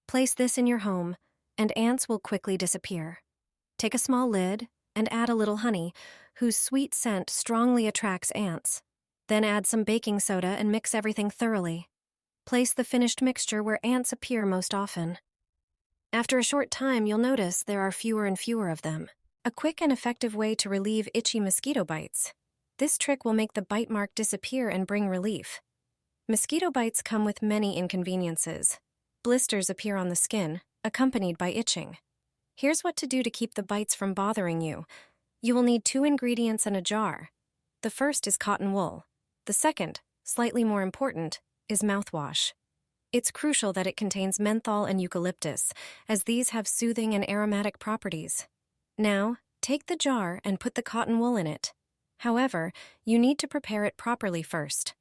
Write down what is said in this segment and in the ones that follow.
Place this in your home, and ants will quickly disappear. Take a small lid and add a little honey, whose sweet scent strongly attracts ants. Then add some baking soda and mix everything thoroughly. Place the finished mixture where ants appear most often. After a short time, you'll notice there are fewer and fewer of them. A quick and effective way to relieve itchy mosquito bites. This trick will make the bite mark disappear and bring relief. Mosquito bites come with many inconveniences. Blisters appear on the skin, accompanied by itching. Here's what to do to keep the bites from bothering you. You will need 2 ingredients in a jar. The first is cotton wool. The second, slightly more important, is mouthwash. It's crucial that it contains menthol and eucalyptus, as these have soothing and aromatic properties. Now, take the jar and put the cotton wool in it. However, you need to prepare it properly first.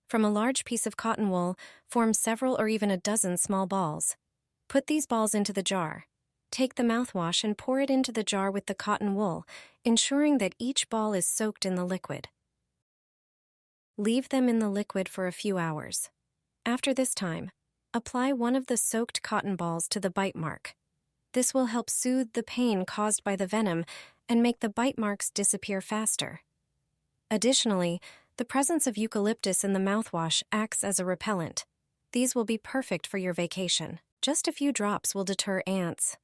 From a large piece of cotton wool, form several or even a dozen small balls. Put these balls into the jar. Take the mouthwash and pour it into the jar with the cotton wool, ensuring that each ball is soaked in the liquid. Leave them in the liquid for a few hours. After this time, apply one of the soaked cotton balls to the bite mark. This will help soothe the pain caused by the venom and make the bite marks disappear faster. Additionally, the presence of eucalyptus in the mouthwash acts as a repellent. These will be perfect for your vacation. Just a few drops will deter ants.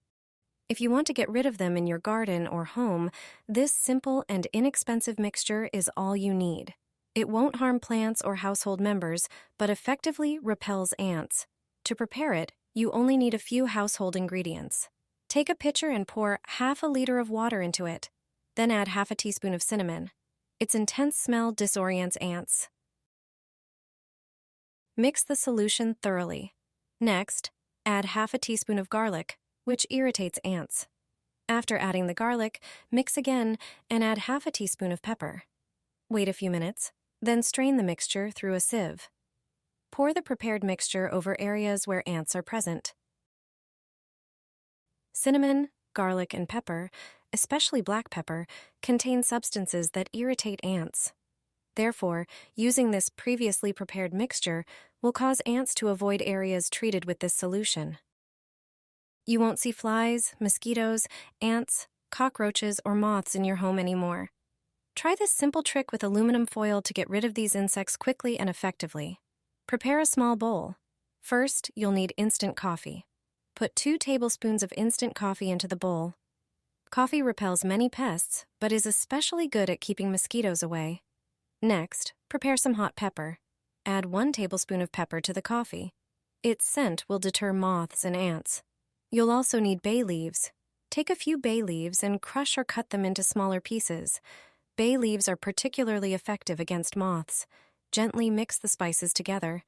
If you want to get rid of them in your garden or home, this simple and inexpensive mixture is all you need. It won't harm plants or household members, but effectively repels ants. To prepare it, you only need a few household ingredients. Take a pitcher and pour half a liter of water into it. Then add half a teaspoon of cinnamon. Its intense smell disorients ants. Mix the solution thoroughly. Next, add half a teaspoon of garlic, which irritates ants. After adding the garlic, mix again and add half a teaspoon of pepper. Wait a few minutes, then strain the mixture through a sieve. Pour the prepared mixture over areas where ants are present. Cinnamon, garlic, and pepper, especially black pepper, contain substances that irritate ants. Therefore, using this previously prepared mixture will cause ants to avoid areas treated with this solution. You won't see flies, mosquitoes, ants, cockroaches, or moths in your home anymore. Try this simple trick with aluminum foil to get rid of these insects quickly and effectively. Prepare a small bowl. First, you'll need instant coffee. Put 2 tablespoons of instant coffee into the bowl. Coffee repels many pests, but is especially good at keeping mosquitoes away. Next, prepare some hot pepper. Add 1 tablespoon of pepper to the coffee. Its scent will deter moths and ants. You'll also need bay leaves. Take a few bay leaves and crush or cut them into smaller pieces. Bay leaves are particularly effective against moths. Gently mix the spices together.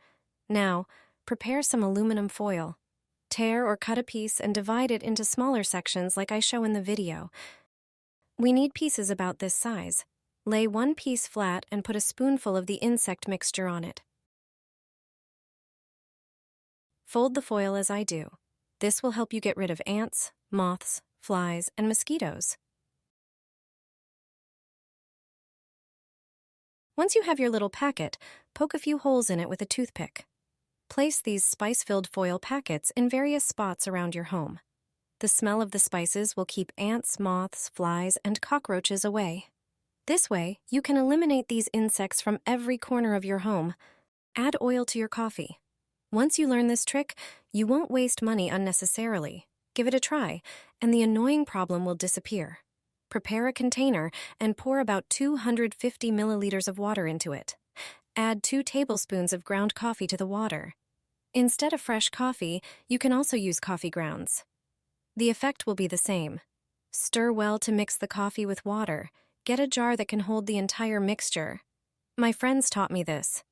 Now, prepare some aluminum foil. Tear or cut a piece and divide it into smaller sections like I show in the video. We need pieces about this size. Lay 1 piece flat and put a spoonful of the insect mixture on it. Fold the foil as I do. This will help you get rid of ants, moths, flies, and mosquitoes. Once you have your little packet, poke a few holes in it with a toothpick. Place these spice-filled foil packets in various spots around your home. The smell of the spices will keep ants, moths, flies, and cockroaches away. This way, you can eliminate these insects from every corner of your home. Add oil to your coffee. Once you learn this trick, you won't waste money unnecessarily. Give it a try, and the annoying problem will disappear. Prepare a container and pour about 250 milliliters of water into it. Add 2 tablespoons of ground coffee to the water. Instead of fresh coffee, you can also use coffee grounds. The effect will be the same. Stir well to mix the coffee with water. Get a jar that can hold the entire mixture. My friends taught me this.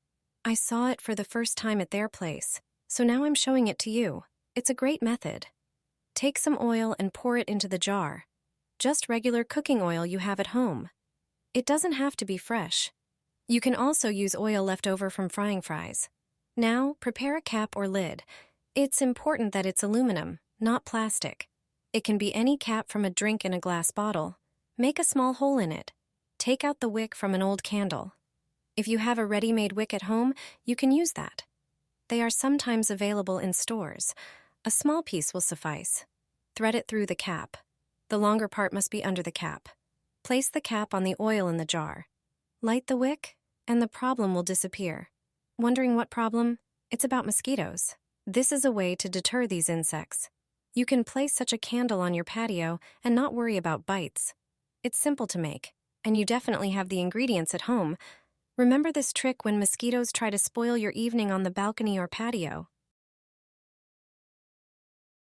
I saw it for the first time at their place, so now I'm showing it to you. It's a great method. Take some oil and pour it into the jar. Just regular cooking oil you have at home. It doesn't have to be fresh. You can also use oil left over from frying fries. Now, prepare a cap or lid. It's important that it's aluminum, not plastic. It can be any cap from a drink in a glass bottle. Make a small hole in it. Take out the wick from an old candle. If you have a ready-made wick at home, you can use that. They are sometimes available in stores. A small piece will suffice. Thread it through the cap. The longer part must be under the cap. Place the cap on the oil in the jar. Light the wick, and the problem will disappear. Wondering what problem? It's about mosquitoes. This is a way to deter these insects. You can place such a candle on your patio and not worry about bites. It's simple to make, and you definitely have the ingredients at home. Remember this trick when mosquitoes try to spoil your evening on the balcony or patio.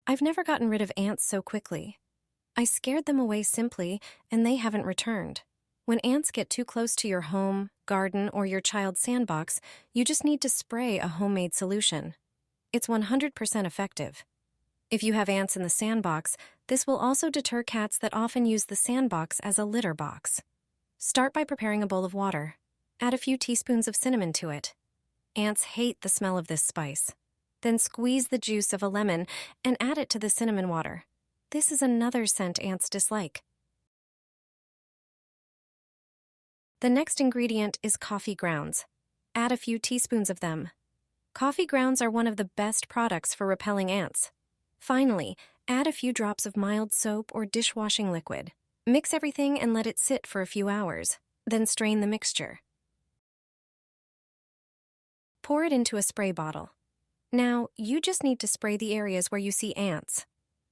I've never gotten rid of ants so quickly. I scared them away simply, and they haven't returned. When ants get too close to your home, garden, or your child's sandbox, you just need to spray a homemade solution. It's 100% effective. If you have ants in the sandbox, this will also deter cats that often use the sandbox as a litter box. Start by preparing a bowl of water. Add a few teaspoons of cinnamon to it. Ants hate the smell of this spice. Then squeeze the juice of a lemon and add it to the cinnamon water. This is another scent ants dislike. The next ingredient is coffee grounds. Add a few teaspoons of them. Coffee grounds are one of the best products for repelling ants. Finally, add a few drops of mild soap or dishwashing liquid. Mix everything and let it sit for a few hours. Then strain the mixture. Pour it into a spray bottle. Now, you just need to spray the areas where you see ants.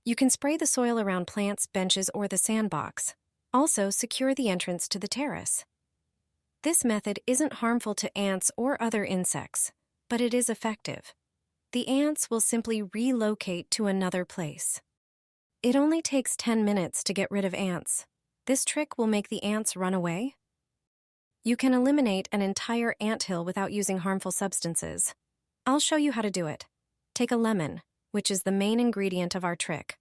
You can spray the soil around plants, benches, or the sandbox. Also, secure the entrance to the terrace. This method isn't harmful to ants or other insects, but it is effective. The ants will simply relocate to another place. It only takes 10 minutes to get rid of ants. This trick will make the ants run away. You can eliminate an entire anthill without using harmful substances. I'll show you how to do it. Take a lemon, which is the main ingredient of our trick.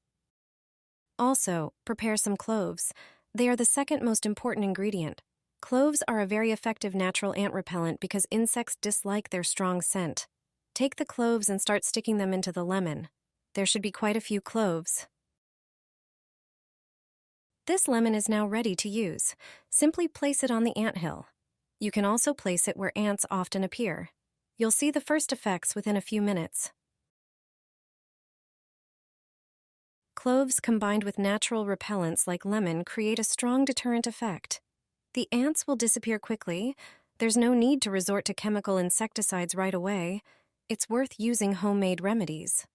Also, prepare some cloves. They are the second most important ingredient. Cloves are a very effective natural ant repellent because insects dislike their strong scent. Take the cloves and start sticking them into the lemon. There should be quite a few cloves. This lemon is now ready to use. Simply place it on the anthill. You can also place it where ants often appear. You'll see the first effects within a few minutes. Cloves combined with natural repellents like lemon create a strong deterrent effect. The ants will disappear quickly. There's no need to resort to chemical insecticides right away. It's worth using homemade remedies.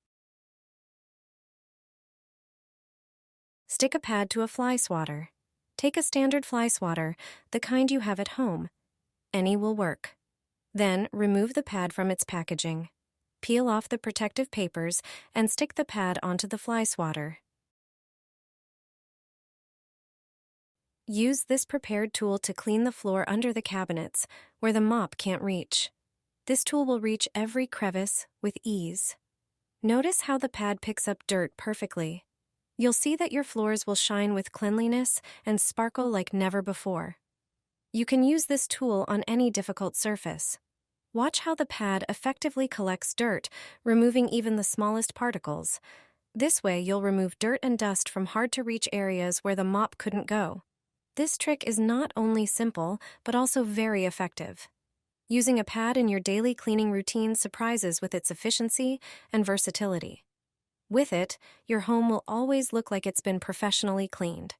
Stick a pad to a fly swatter. Take a standard fly swatter, the kind you have at home. Any will work. Then remove the pad from its packaging. Peel off the protective papers and stick the pad onto the fly swatter. Use this prepared tool to clean the floor under the cabinets, where the mop can't reach. This tool will reach every crevice with ease. Notice how the pad picks up dirt perfectly. You'll see that your floors will shine with cleanliness and sparkle like never before. You can use this tool on any difficult surface. Watch how the pad effectively collects dirt, removing even the smallest particles. This way, you'll remove dirt and dust from hard-to-reach areas where the mop couldn't go. This trick is not only simple, but also very effective. Using a pad in your daily cleaning routine surprises with its efficiency and versatility. With it, your home will always look like it's been professionally cleaned.